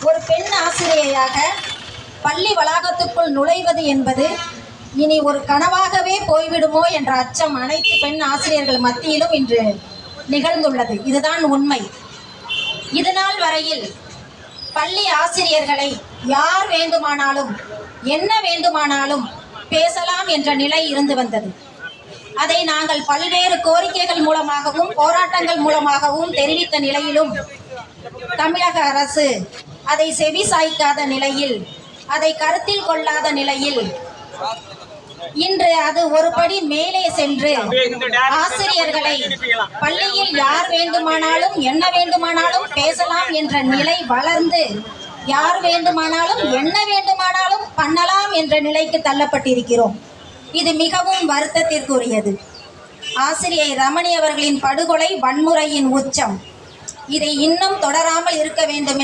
ஒரு பெண் ஆசிரியையாக பள்ளி வளாகத்துக்குள் நுழைவது என்பது இனி ஒரு கனவாகவே போய்விடுமோ என்ற அச்சம் அனைத்து பெண் ஆசிரியர்கள் மத்தியிலும் இன்று நிகழ்ந்துள்ளது. இதுதான் உண்மை. இதுநாள் வரையில் பள்ளி ஆசிரியர்களை யார் வேண்டுமானாலும் என்ன வேண்டுமானாலும் பேசலாம் என்ற நிலை இருந்து வந்தது. அதை நாங்கள் பல்வேறு கோரிக்கைகள் மூலமாகவும் போராட்டங்கள் மூலமாகவும் தெரிவித்த நிலையிலும் தமிழக அரசு அதை செவி சாய்க்காத நிலையில், அதை கருத்தில் கொள்ளாத நிலையில் இன்று அது ஒருபடி மேலே சென்று ஆசிரியர்களை பள்ளியில் யார் வேண்டுமானாலும் என்ன வேண்டுமானாலும் பேசலாம் என்ற நிலை வளர்ந்து யார் வேண்டுமானாலும் என்ன வேண்டுமானாலும் பண்ணலாம் என்ற நிலைக்கு தள்ளப்பட்டிருக்கிறோம். இது மிகவும் வருத்தத்திற்குரியது. ஆசிரியை ரமணி அவர்களின் படுகொலை வன்முறையின் உச்சம். இதை இன்னும் தொடராமல் இருக்க வேண்டும்.